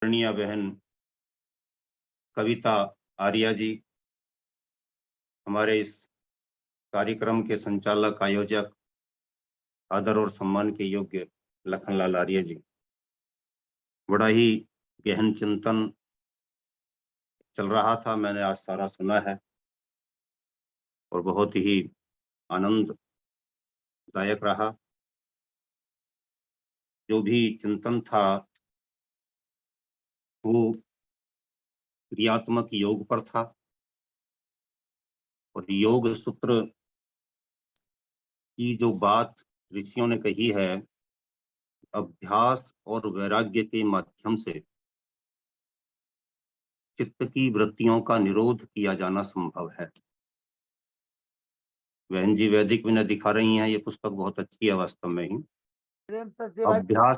आदरणीय बहन कविता आर्या जी, हमारे इस कार्यक्रम के संचालक आयोजक, आदर और सम्मान के योग्य लखनलाल आर्या जी, बड़ा ही गहन चिंतन चल रहा था। मैंने आज सारा सुना है और बहुत ही आनंददायक रहा। जो भी चिंतन था वो क्रियात्मक योग पर था और योग सूत्र की जो बात ऋषियों ने कही है, अभ्यास और वैराग्य के माध्यम से चित्त की वृत्तियों का निरोध किया जाना संभव है। बहन जी वैदिक विनय दिखा रही हैं, ये पुस्तक बहुत अच्छी है वास्तव में ही। अभ्यास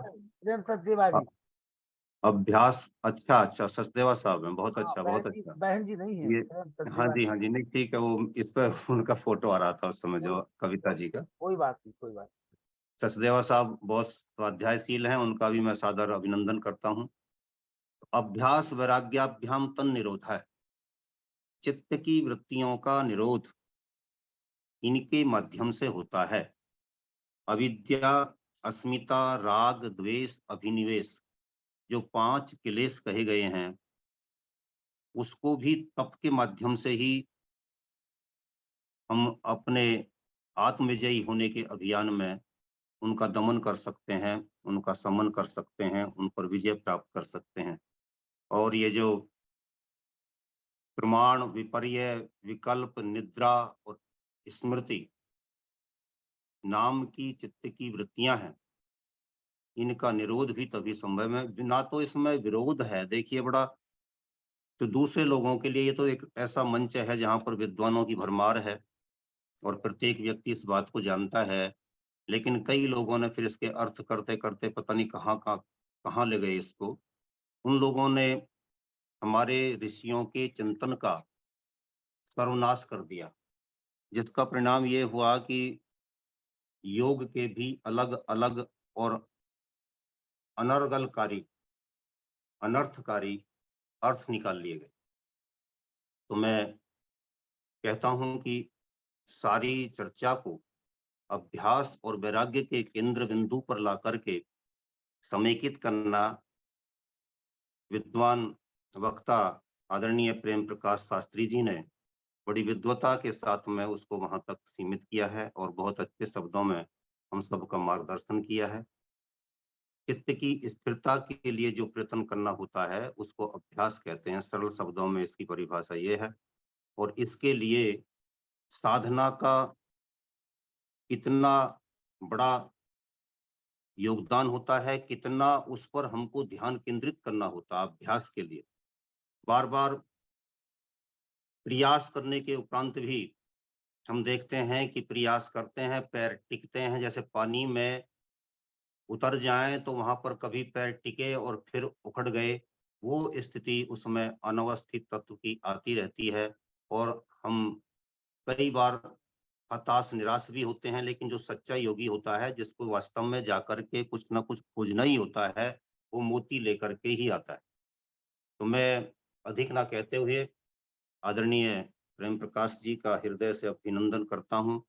अभ्यास अच्छा सचदेवा साहब हैं, बहुत अच्छा बहुत अच्छा। बहन जी नहीं है ये हाँ जी नहीं ठीक है, वो इस पर उनका फोटो आ रहा था उस समय जो कविता जी का। कोई बात नहीं। सचदेवा साहब बहुत स्वाध्यायशील हैं, उनका भी मैं सादर अभिनंदन करता हूँ। अभ्यास वैराग्याभ्याम तन निरोध है, चित्त की वृत्तियों का निरोध इनके माध्यम से होता है। अविद्या, अस्मिता, राग, द्वेष, अभिनिवेश, जो 5 क्लेश कहे गए हैं, उसको भी तप के माध्यम से ही हम अपने आत्मविजयी होने के अभियान में उनका दमन कर सकते हैं, उनका शमन कर सकते हैं, उन पर विजय प्राप्त कर सकते हैं। और ये जो प्रमाण, विपर्य, विकल्प, निद्रा और स्मृति नाम की चित्त की वृत्तियां हैं, इनका निरोध भी तभी संभव है। ना तो इसमें विरोध है, देखिए बड़ा, तो दूसरे लोगों के लिए ये तो एक ऐसा मंच है जहां पर विद्वानों की भरमार है और प्रत्येक व्यक्ति इस बात को जानता है, लेकिन कई लोगों ने फिर इसके अर्थ करते करते पता नहीं कहाँ ले गए इसको। उन लोगों ने हमारे ऋषियों के चिंतन का सर्वनाश कर दिया, जिसका परिणाम ये हुआ कि योग के भी अलग अलग और अनर्गलकारी, अनर्थकारी अर्थ निकाल लिए गए। तो मैं कहता हूं कि सारी चर्चा को अभ्यास और वैराग्य के केंद्र बिंदु पर ला करके समेकित करना विद्वान वक्ता आदरणीय प्रेम प्रकाश शास्त्री जी ने बड़ी विद्वता के साथ में उसको वहां तक सीमित किया है और बहुत अच्छे शब्दों में हम सबका मार्गदर्शन किया है। चित्त की स्थिरता के लिए जो प्रयत्न करना होता है उसको अभ्यास कहते हैं, सरल शब्दों में इसकी परिभाषा ये है। और इसके लिए साधना का कितना बड़ा योगदान होता है, कितना उस पर हमको ध्यान केंद्रित करना होता है अभ्यास के लिए। बार बार प्रयास करने के उपरांत भी हम देखते हैं कि प्रयास करते हैं, पैर टिकते हैं, जैसे पानी में उतर जाएं तो वहां पर कभी पैर टिके और फिर उखड़ गए, वो स्थिति उसमें अनवस्थित तत्व की आती रहती है और हम कई बार हताश निराश भी होते हैं। लेकिन जो सच्चा योगी होता है, जिसको वास्तव में जाकर के कुछ ना कुछ खोजना ही होता है, वो मोती लेकर के ही आता है। तो मैं अधिक ना कहते हुए आदरणीय प्रेम प्रकाश जी का हृदय से अभिनंदन करता हूँ।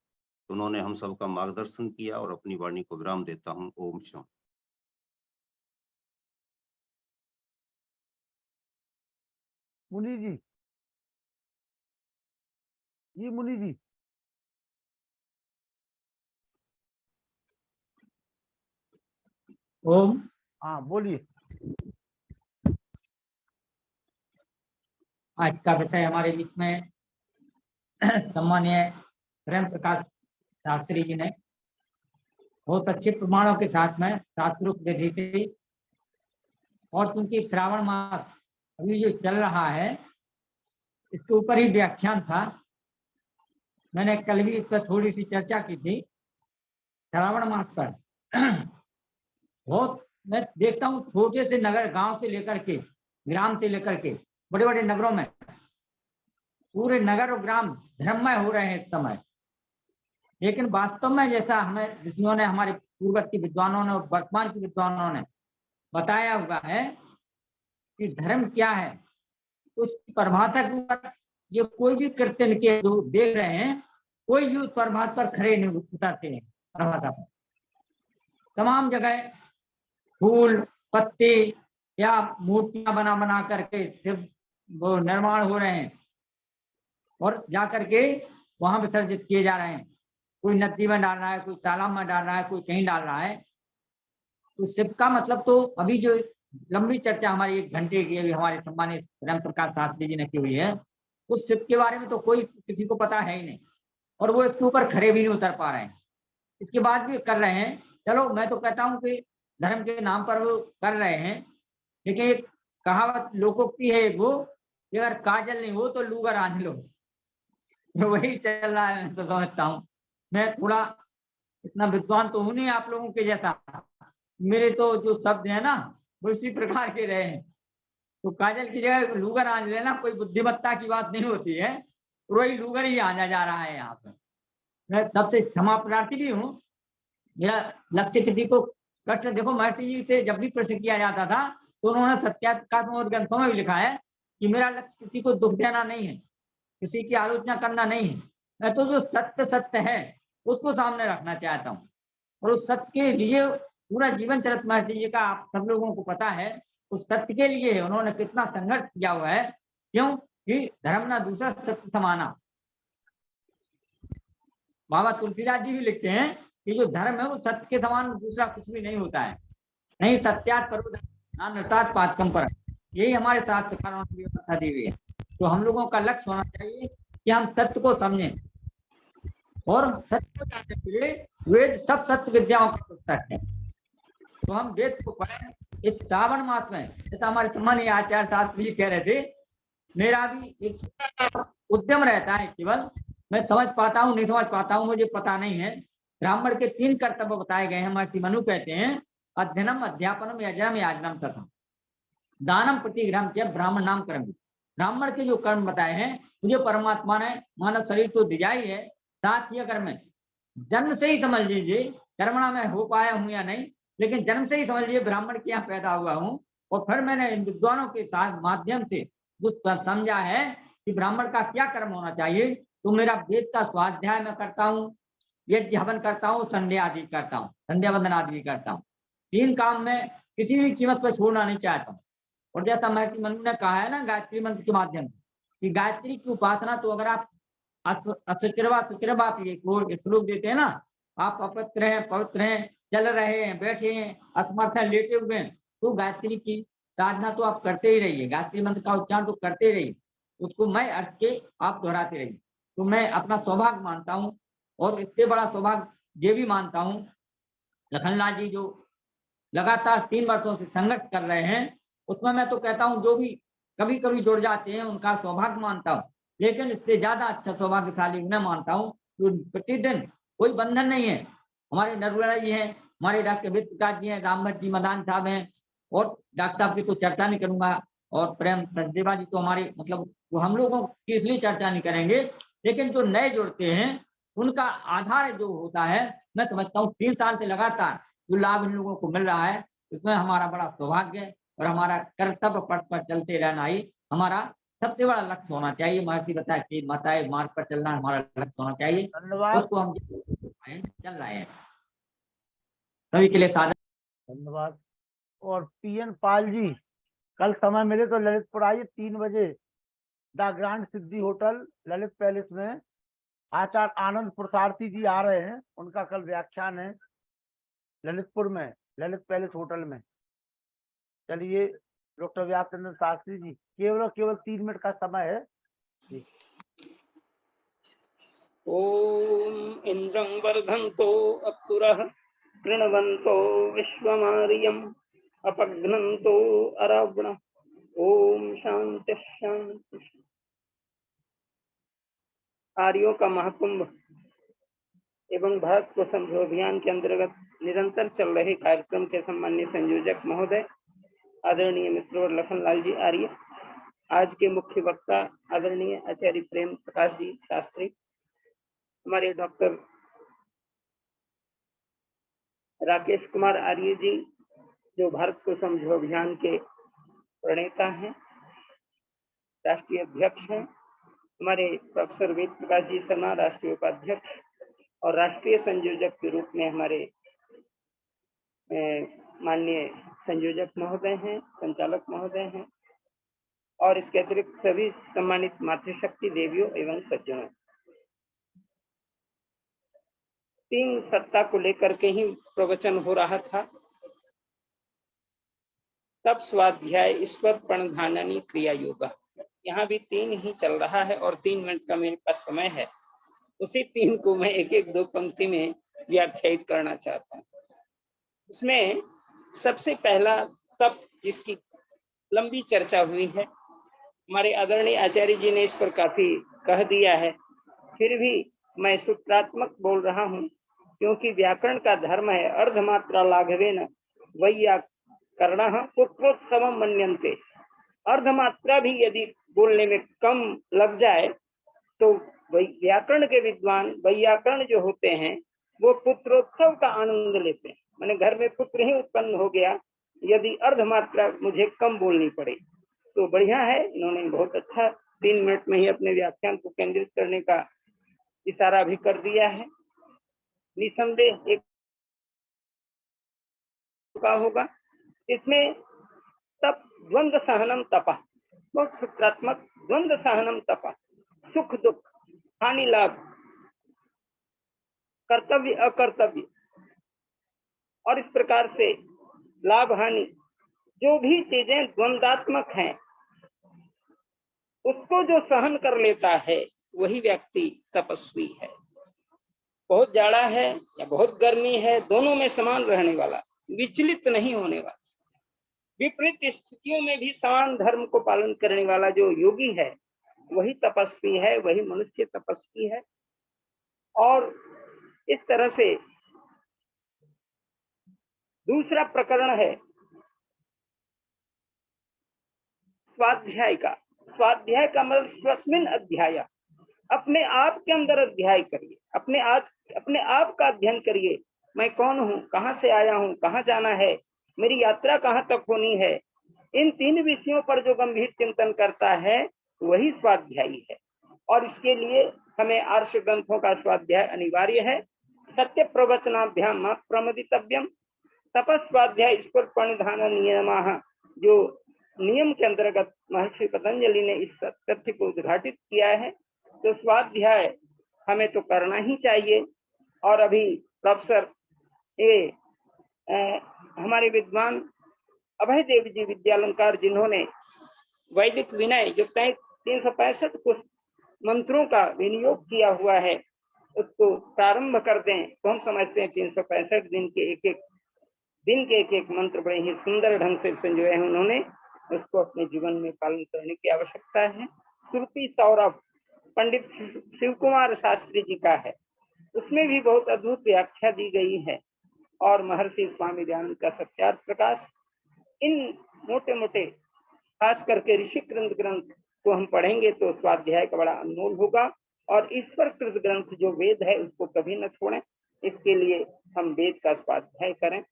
उन्होंने हम सबका मार्गदर्शन किया और अपनी वाणी को विराम देता हूँ। ओम शांति। मुनि जी, मुनि जी। ओम। हाँ बोलिए। आज का विषय हमारे बीच में सम्मानीय प्रेम प्रकाश शास्त्री जी ने बहुत अच्छे प्रमाणों के साथ में शास्त्रों दे दी थी। और क्योंकि श्रावण मास अभी जो चल रहा है, इसके ऊपर ही व्याख्यान था। मैंने कल भी इस पर थोड़ी सी चर्चा की थी। श्रावण मास पर बहुत मैं देखता हूँ, छोटे से नगर, गांव से लेकर के, ग्राम से लेकर के बड़े बड़े नगरों में पूरे नगर और ग्राम धर्ममय हो रहे हैं इस समय। लेकिन वास्तव में जैसा हमें ऋषियों ने, हमारे पूर्वज के विद्वानों ने और वर्तमान के विद्वानों ने बताया हुआ है कि धर्म क्या है, उसकी परिभाषा के ऊपर ये कोई भी कीर्तन के जो देख रहे हैं, कोई भी उस परिभाषा पर खड़े नहीं उतरते हैं। परिभाषा पर तमाम जगह फूल पत्ते या मूर्तियां बना बना करके शिव वो निर्माण हो रहे हैं और जा करके वहां विसर्जित किए जा रहे हैं। कोई नदी में डाल रहा है, कोई तालाब में डाल रहा है, कोई कहीं डाल रहा है। तो शिव का मतलब तो अभी जो लंबी चर्चा हमारी 1 घंटे की अभी हमारे सम्मानित राम प्रकाश शास्त्री जी ने की हुई है, उस शिव के बारे में तो कोई किसी को पता है ही नहीं और वो इसके ऊपर खड़े भी नहीं उतर पा रहे हैं। इसके बाद भी कर रहे हैं। चलो मैं तो कहता हूँ कि धर्म के नाम पर वो कर रहे हैं, लेकिन एक कहावत लोकोक्ति है वो, कि अगर काजल नहीं हो तो लूगर आंध लो। वही चल रहा है, मैं तो समझता हूँ। मैं थोड़ा इतना विद्वान तो हूं नहीं आप लोगों के जैसा, मेरे तो जो शब्द है ना वो इसी प्रकार के रहे हैं। तो काजल की जगह लूगर आंज लेना कोई बुद्धिमत्ता की बात नहीं होती है, वही लूगर ही आंजा जा रहा है यहाँ पर। मैं सबसे क्षमा प्रार्थी भी हूँ, मेरा लक्ष्य किसी को कष्ट, देखो महर्षि जी से जब भी प्रश्न किया जाता था तो उन्होंने सत्यात्मक ग्रंथों में भी लिखा है कि मेरा लक्ष्य किसी को दुख देना नहीं है, किसी की आलोचना करना नहीं है, मैं तो जो सत्य सत्य है उसको सामने रखना चाहता हूँ। और उस सत्य के लिए पूरा जीवन चरित महर्षि जी का आप सब लोगों को पता है, उस सत्य के लिए उन्होंने कितना संघर्ष किया हुआ है। क्यों कि धर्म ना दूसरा सत्य समाना। बाबा तुलसीदास जी भी लिखते हैं कि जो धर्म है वो सत्य के समान दूसरा कुछ भी नहीं होता है। नहीं सत्यात परो ना नृतात पातकम पर, यही हमारे साथ व्यवस्था दी हुई है। तो हम लोगों का लक्ष्य होना चाहिए कि हम सत्य को समझें और सत्य को जानने के लिए वेद सब सत्य विद्याओं का पुस्तक है। तो हम वेद को पढ़ें इस श्रावण मास में। जैसा हमारे सम्मानीय आचार्य शास्त्री जी कह रहे थे, मेरा भी एक उद्यम रहता है, केवल मैं समझ पाता हूँ नहीं समझ पाता हूँ मुझे पता नहीं है। ब्राह्मण के 3 कर्तव्य बताए गए हैं। महर्षि मनु कहते हैं अध्ययनम अध्यापनम यजनम याजनम तथा दानम प्रतिग्रहम च ब्राह्मण नाम कर्म। ब्राह्मण के जो कर्म बताए हैं, मुझे परमात्मा ने मानव शरीर तो दिया ही है, साथ ही अगर मैं जन्म से ही समझ लीजिए कर्मणा में हो पाया हूं या नहीं, लेकिन जन्म से ही समझ लीजिए ब्राह्मण के यहाँ पैदा हुआ हूँ और फिर मैंने इन विद्वानों के साथ माध्यम से जो समझा है कि ब्राह्मण का क्या कर्म होना चाहिए, तो मेरा वेद का स्वाध्याय मैं करता हूँ, यज्ञ हवन करता हूँ, संध्या आदि करता हूँ, संध्या वंदन आदि भी करता हूँ। 3 काम में किसी भी कीमत पर छोड़ना नहीं चाहता हूँ। और जैसा महर्षि मनु ने कहा है ना गायत्री मंत्र के माध्यम से कि गायत्री की उपासना, तो अगर आप श्लोक देते हैं ना, आप अपवित्र हैं पवित्र हैं, चल रहे हैं बैठे हैं असमर्थ हैं लेटे हुए हैं, तो गायत्री की साधना तो आप करते ही रहिए, गायत्री मंत्र का उच्चारण तो करते रहिए, उसको मैं अर्थ के आप दोहराते रहिए। तो मैं अपना सौभाग्य मानता हूँ और इससे बड़ा सौभाग्य ये भी मानता हूँ, लखनलाल जी जो लगातार 3 वर्षों से संघर्ष कर रहे हैं, उसमें मैं तो कहता हूँ जो भी कभी कभी जुड़ जाते हैं उनका सौभाग्य मानता हूँ, लेकिन इससे ज्यादा अच्छा सौभाग्यशाली मैं मानता हूँ तो प्रतिदिन कोई बंधन नहीं है। हमारे नरवरा जी हैं, हमारे डॉक्टर वित्त प्रकाश जी हैं, रामभद्र जी मदान साहब हैं, और डॉक्टर साहब की तो चर्चा नहीं करूंगा, और प्रेम सचदेवा जी तो हमारे मतलब तो हम लोगों की इसलिए चर्चा नहीं करेंगे, लेकिन जो नए जुड़ते हैं उनका आधार जो होता है, मैं समझता हूँ 3 साल से लगातार जो लाभ इन लोगों को मिल रहा है, इसमें हमारा बड़ा सौभाग्य है और हमारा कर्तव्य पथ पर चलते रहना ही हमारा सबसे बड़ा लक्ष्य होना चाहिए। महर्षि बताए कि माताएं मार्ग पर चलना हमारा लक्ष्य होना चाहिए, धन्यवाद उसको हम चल रहे हैं। सभी के लिए साधन धन्यवाद। और PN पाल जी, कल समय मिले तो ललितपुर आइए 3 बजे the grand Siddhi hotel Lalit palace में आचार्य आनंद प्रसारती जी आ रहे हैं, उनका कल व्याख्यान है ललितपुर में ललित पैलेस होटल में। चलिए डॉक्टर व्यासचंद्र शास्त्री जी, केवल 3 मिनट का समय है जी। ओम इंद्रं वर्धन्तो अप्सुरः कृण्वन्तो विश्वमार्यम् अपघ्नन्तो अरावणः। ओम शांति शांति। आर्यों का महाकुंभ एवं भारत को समझो अभियान के अंतर्गत निरंतर चल रहे कार्यक्रम के सम्माननीय संयोजक महोदय आदरणीय मित्र लखनलाल जी आर्य, आज के मुख्य वक्ता आदरणीय आचार्य प्रेम प्रकाश जी शास्त्री, हमारे डॉक्टर राकेश कुमार आर्य जी जो भारत को समझो अभियान के प्रणेता हैं, राष्ट्रीय अध्यक्ष हैं। हमारे प्रोफेसर वेद प्रकाश जी शर्मा राष्ट्रीय उपाध्यक्ष और राष्ट्रीय संयोजक के रूप में हमारे माननीय संयोजक महोदय हैं, संचालक महोदय हैं, और इसके अतिरिक्त सभी सम्मानित मातृशक्ति देवियों एवं सज्जनों। 3 सत्ता को लेकर के ही प्रवचन हो रहा था। तप स्वाध्याय ईश्वर प्रणधाननी क्रिया योग, यहाँ भी 3 ही चल रहा है और 3 मिनट का मेरे पास समय है। उसी 3 को मैं एक 2 पंक्ति में व्याख्यायित करना चाहता हूँ। इसमें सबसे पहला तप, जिसकी लंबी चर्चा हुई है, हमारे आदरणीय आचार्य जी ने इस पर काफी कह दिया है, फिर भी मैं सूत्रात्मक बोल रहा हूँ, क्योंकि व्याकरण का धर्म है अर्धमात्रा लाघवेन वैयाकरणः पुत्रोत्तमं मन्यन्ते। अर्धमात्रा भी यदि बोलने में कम लग जाए तो व्याकरण के विद्वान वैयाकरण जो होते हैं वो पुत्रोत्सव का आनंद लेते हैं। मैंने घर में पुत्र ही उत्पन्न हो गया यदि अर्धमात्रा मुझे कम बोलनी पड़े तो बढ़िया है। इन्होंने बहुत अच्छा 3 मिनट में ही अपने व्याख्यान को केंद्रित करने का इशारा भी कर दिया है। निसंदेह एक का होगा। इसमें तप द्वंद्व सहनम तपा, बहुत सूत्रात्मक। द्वंद्व सहनम तपा, सुख दुख, हानि लाभ, कर्तव्य अकर्तव्य, और इस प्रकार से लाभ हानि जो भी चीजें द्वंद्वात्मक हैं उसको जो सहन कर लेता है वही व्यक्ति तपस्वी है। बहुत जाड़ा है या बहुत गर्मी है, दोनों में समान रहने वाला, विचलित नहीं होने वाला, विपरीत स्थितियों में भी समान धर्म को पालन करने वाला जो योगी है वही तपस्वी है, वही मनुष्य तपस्वी है। और इस तरह से दूसरा प्रकरण है स्वाध्याय का। स्वाध्याय का मतलब स्वस्मिन अध्याय, अपने आप के अंदर अध्याय करिए, अपने आप का अध्ययन करिए। मैं कौन हूँ, कहाँ से आया हूँ, कहाँ जाना है, मेरी यात्रा कहाँ तक होनी है। इन 3 विषयों पर जो गंभीर चिंतन करता है वही स्वाध्यायी है। और इसके लिए हमें आर्ष ग्रंथों का स्वाध्याय अनिवार्य है। सत्य प्रवचनाभ्याम प्रमदितव्यम, तपस्वाध्याय ईश्वर प्रणिधान नियमः, जो नियम के अंतर्गत महर्षि पतंजलि ने इस तथ्य को उद्घाटित किया है। तो स्वाध्याय हमें तो करना ही चाहिए। और अभी प्रोफेसर हमारे विद्वान अभय देव जी विद्यालंकार, जिन्होंने वैदिक विनय जो 365 कुछ मंत्रों का विनियोग किया हुआ है उसको प्रारंभ कर दें तो हम समझते हैं 365 दिन के एक मंत्र बड़े ही सुंदर ढंग से संजोए हैं उन्होंने, उसको अपने जीवन में पालन करने की आवश्यकता है। श्रुति सौरभ पंडित शिव कुमार शास्त्री जी का है, उसमें भी बहुत अद्भुत व्याख्या दी गई है। और महर्षि स्वामी दयानंद का सत्यार्थ प्रकाश, इन मोटे मोटे खास करके ऋषि ग्रंथ को हम पढ़ेंगे तो स्वाध्याय का बड़ा अनमोल होगा। और ईश्वर कृत ग्रंथ जो वेद है उसको कभी न छोड़ें, इसके लिए हम वेद का स्वाध्याय करें।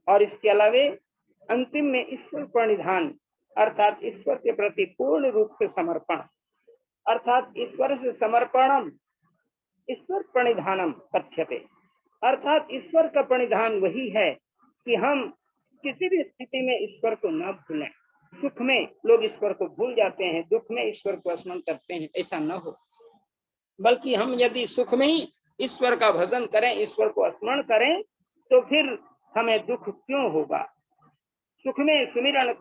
और इसके अलावे अंतिम में ईश्वर प्रणिधान अर्थात ईश्वर के प्रति पूर्ण रूप से समर्पण, अर्थात ईश्वर से समर्पणम ईश्वर प्रणिधानम कथ्यते, अर्थात ईश्वर का प्रणिधान वही है कि हम किसी भी स्थिति में ईश्वर को न भूलें। सुख में लोग ईश्वर को भूल जाते हैं, दुख में ईश्वर को स्मरण करते हैं, ऐसा न हो, बल्कि हम यदि सुख में ही ईश्वर का भजन करें, ईश्वर को स्मरण करें तो फिर हमें दुख क्यों होगा। सुख में सुमिरन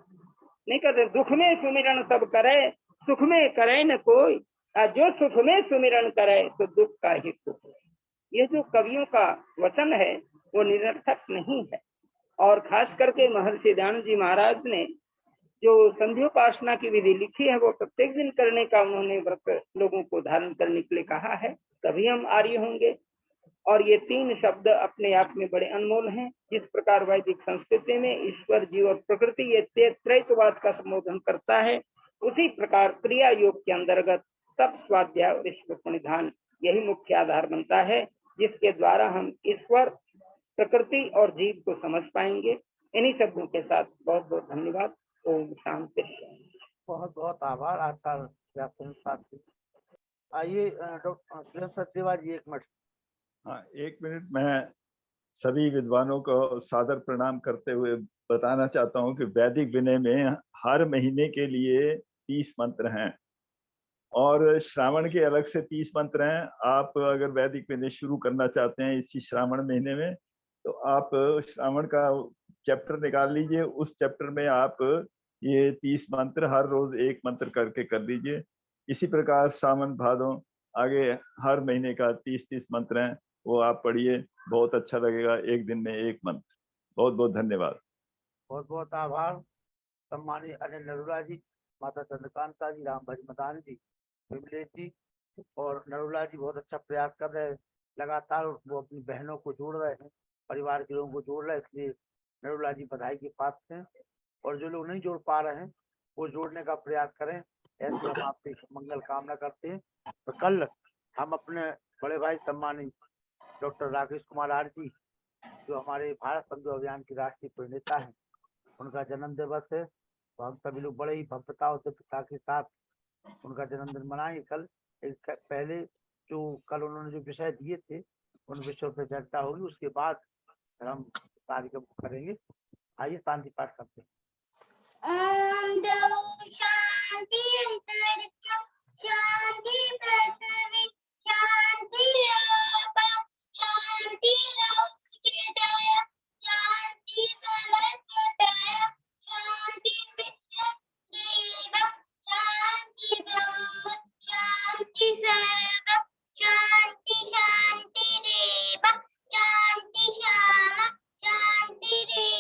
नहीं करते, दुख में सुमिरन सब करे, सुख में करे न कोई, जो सुख में सुमिरन करे तो दुख का ही सुख। ये जो कवियों का वचन है वो निरर्थक नहीं है। और खास करके महर्षि दयानंद जी महाराज ने जो संध्योपासना की विधि लिखी है वो प्रत्येक दिन करने का उन्होंने व्रत लोगों को धारण करने के लिए कहा है, तभी हम आर्य होंगे। और ये 3 शब्द अपने आप में बड़े अनमोल हैं। जिस प्रकार वैदिक संस्कृति में ईश्वर जीव और प्रकृति ये त्रैतवाद का संबोधन करता है, उसी प्रकार क्रिया योग के अंतर्गत तप स्वाध्याय और ईश्वर प्रणिधान यही मुख्य आधार बनता है, जिसके द्वारा हम ईश्वर प्रकृति और जीव को समझ पाएंगे। इन्हीं शब्दों के साथ बहुत बहुत धन्यवाद। ओम शांति। बहुत बहुत आभार आचार्य व्यासन साथी। आइए डॉक्टर प्रेम सचदेवा जी 1 मिनट। हाँ, 1 मिनट। मैं सभी विद्वानों को सादर प्रणाम करते हुए बताना चाहता हूँ कि वैदिक विनय में हर महीने के लिए 30 मंत्र हैं और श्रावण के अलग से 30 मंत्र हैं। आप अगर वैदिक विनय शुरू करना चाहते हैं इसी श्रावण महीने में, तो आप श्रावण का चैप्टर निकाल लीजिए। उस चैप्टर में आप ये 30 मंत्र हर रोज 1 मंत्र करके कर लीजिए। इसी प्रकार सावन भादों आगे हर महीने का 30-30 मंत्र हैं, वो आप पढ़िए, बहुत अच्छा लगेगा। 1 दिन में 1 मंत्र। बहुत बहुत धन्यवाद। बहुत बहुत आभार सम्मानीय अनिल नरूला जी, माता चंद्रकांता जी, राम भज मदान जी, विमलेश जी और नरूला जी बहुत अच्छा प्रयास कर रहे हैं। लगातार वो अपनी बहनों को जोड़ रहे हैं, परिवार के लोगों को जोड़ रहे हैं, इसलिए नरूला जी बधाई के पात्र हैं। और जो लोग नहीं जोड़ पा रहे हैं वो जोड़ने का प्रयास करें, ऐसे हम आपसे मंगल कामना करते हैं। तो कल हम अपने बड़े भाई सम्मानित doctor Rakesh Kumar R G, जो हमारे भारत संजो अभियान के राष्ट्रीय प्रणेता हैं, उनका जन्म दिवस है। तो हम सभी लोग बड़े ही भव्यता और दिव्यता के साथ उनका जन्मदिन मनाएंगे। कल एक पहले जो कल उन्होंने जो विषय दिए थे उन विषयों पर चर्चा होगी, उसके बाद हम कार्यक्रम करेंगे। आइए शांति पाठ करते हैं। ओम द्यौः शांति अंतरिक्षं शांति पृथ्वी शांति आपः शांतिरौषधयः शांति वनस्पतयः शांति विश्वदेवः शांति ब्रह्म शांति सर्वं शांति शांतिरेव शांति श्यामा शांतिरेधि।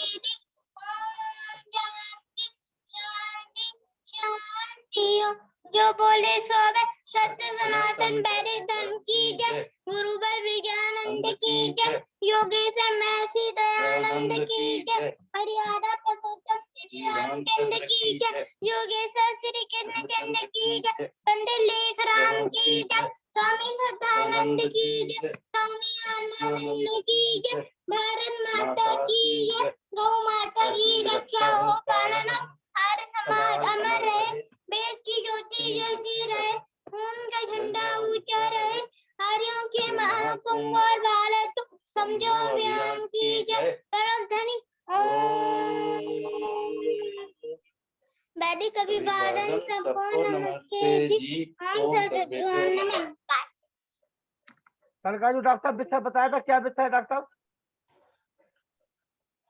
जो बोले सोवे सत्य सनातन वैदिक धर्म की जय। गुरु बल विज्ञानंद की जय। योगेश्वर महर्षि दयानंद की जय। हरियाणा पुरुषोत्तम श्री रामचंद्र की जय। योगेश्वर श्री कृष्ण चंद्र की जय। पंडित लेख राम की जय। स्वामी श्रद्धानंद की जय। स्वामी आनंद की जय। भारत माता की जय। गौ माता की रक्षा हो पालना। आर्य समाज अमर रहे। वेद की ज्योति जलती रहे। ओम का झंडा ऊंचा रहे। आर्यों के महाकुंभ और भारत समझो अभियान की जय। परम धनी ओम। वैदिक अभिवादन सबको नमस्ते जी। हम सबको नमस्कार। कल का जो डॉक्टर साहब विषय बताया था, क्या विषय है डॉक्टर साहब?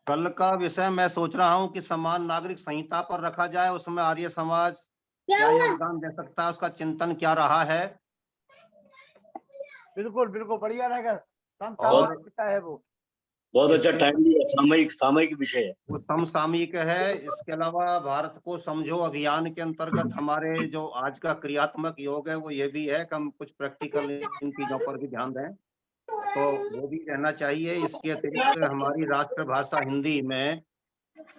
कल का विषय मैं सोच रहा हूं कि समान नागरिक संहिता पर रखा जाए। उसमें आर्य समाज क्या योगदान दे सकता है, उसका चिंतन क्या रहा है। बिल्कुल बिल्कुल बढ़िया रहेगा। और विषय है वो, बहुत अच्छा टाइम दिया। सामयिक विषय है, वो समसामयिक है। इसके अलावा भारत को समझो अभियान के अंतर्गत हमारे जो आज का क्रियात्मक योग है वो ये भी है कि हम कुछ प्रैक्टिकल इन चीजों पर भी ध्यान दें, तो वो भी रहना चाहिए। इसके अतिरिक्त हमारी राष्ट्रभाषा हिंदी में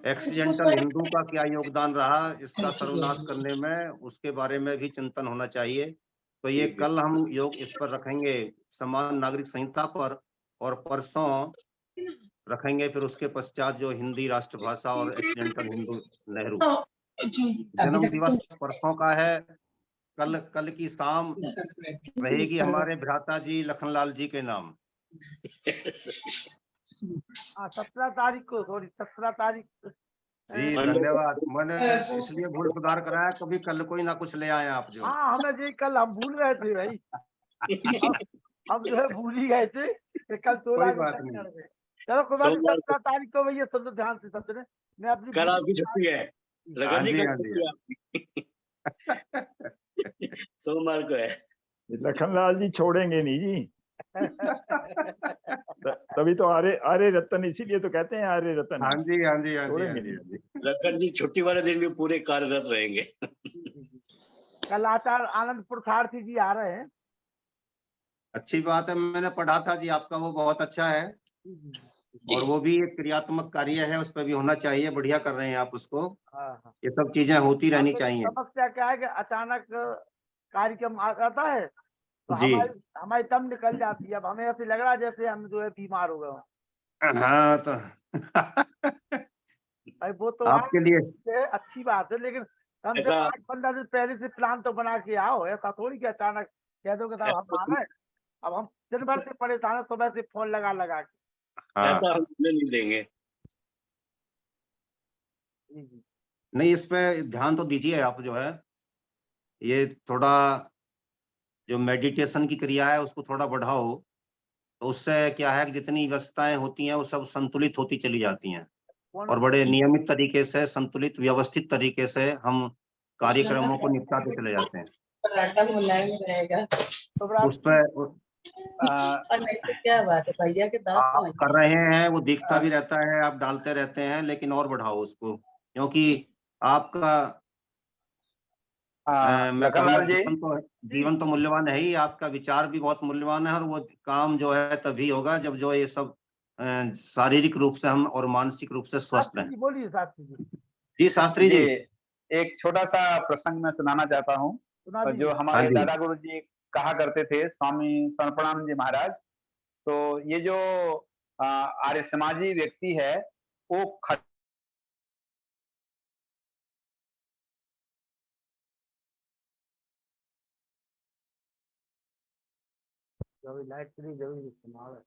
एक्सीडेंटल हिंदू का क्या योगदान रहा इसका सर्वनाश करने में, उसके बारे में भी चिंतन होना चाहिए। तो ये कल हम योग इस पर रखेंगे, समान नागरिक संहिता पर, और परसों रखेंगे फिर उसके पश्चात जो हिंदी राष्ट्रभाषा और एक्सीडेंटल हिंदू नेहरू। जन्म दिवस परसों का है। कल की शाम रहेगी हमारे भ्राता जी लखनलाल जी के नाम। 17 तारीख को, सॉरी 17 तारीख। जी धन्यवाद। मैंने इसलिए भूल सुधार कराया, कभी कल कोई ना कुछ ले आए आप जो। हाँ हमें जी कल हम भूल गए थे भाई। हम जो है भूल ही गए थे कि कल 16 कोई बात नहीं। चलो कोई बात नहीं। सोमवार 17 तारीख को भैया सुन लो ध्यान से सबने। मैं अपनी कल आपकी छुट्टी है। लखन जी हाँ कल जी, छुट्टी है आपकी। सोमवार को है। लखनलाल जी छोड़ेंगे नहीं जी। तभी तो आर्य रतन, इसीलिए तो कहते हैं आर्य रतन। हाँ जी हाँ जी हाँ जी छोड़ेंगे हाँ जी, नहीं। हाँ जी। लखन जी छुट्टी वाले दिन भी पूरे कार्यरत रहेंगे। कल आचार्य आनंद पुरुषार्थी जी आ रहे हैं। अच्छी बात है। मैंने पढ़ा था जी आपका, वो बहुत अच्छा है और वो भी एक क्रियात्मक कार्य है, उस पर भी होना चाहिए। बढ़िया कर रहे हैं आप उसको। हाँ हाँ। ये सब चीजें होती रहनी चाहिए। समस्या क्या है कि अचानक कार्यक्रम आ जाता है तो जी हमारी दम निकल जाती है। अब हमें ऐसे लग रहा है जैसे हम जो है बीमार हो गए। हाँ तो भाई वो तो आपके लिए अच्छी बात है, लेकिन कम से ऐसा- कम 8-15 दिन पहले से प्लान तो बना के आओ। ऐसा थोड़ी कि अचानक कह दो कि साहब हम आ रहे हैं। अब हम दिन भर से परेशान है, सुबह से फोन लगा लगा के। हाँ ऐसा हम होने नहीं देंगे। जी, जी। नहीं, इसमें ध्यान तो दीजिए आप, जो है ये थोड़ा जो मेडिटेशन की क्रिया है उसको थोड़ा बढ़ाओ, तो उससे क्या है कि जितनी व्यस्तताएं होती हैं वो सब संतुलित होती चली जाती हैं और बड़े नियमित तरीके से, संतुलित व्यवस्थित तरीके से हम कार्यक्रमों को निपटाते चले जाते हैं। पराठा मुलायम रहेगा। तो फिर आप उस पर और नहीं तो क्या बात है, भैया के दांत तो आप कर रहे हैं, वो दिखता भी रहता है, आप डालते रहते हैं, लेकिन और बढ़ाओ उसको, क्योंकि आपका मैं कहूँगा लखनलाल जी, जीवन तो मूल्यवान है ही, आपका विचार भी बहुत मूल्यवान है, और वो काम जो है तभी होगा जब जो ये सब शारीरिक रूप से हम और मानसिक रूप से स्वस्थ शास्त्री रहें। जी बोलिए, शास्त्री जी जी शास्त्री जी। एक छोटा सा प्रसंग मैं सुनाना चाहता हूँ। सुना जो दीजिए। हाँ हमारे जी। दादा गुरु जी कहा करते थे, स्वामी सर्वणानंद जी महाराज। तो ये जो आर्य समाजी व्यक्ति है वो जो भी लाइट चली जरूर इस्तेमाल है।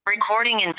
Recording in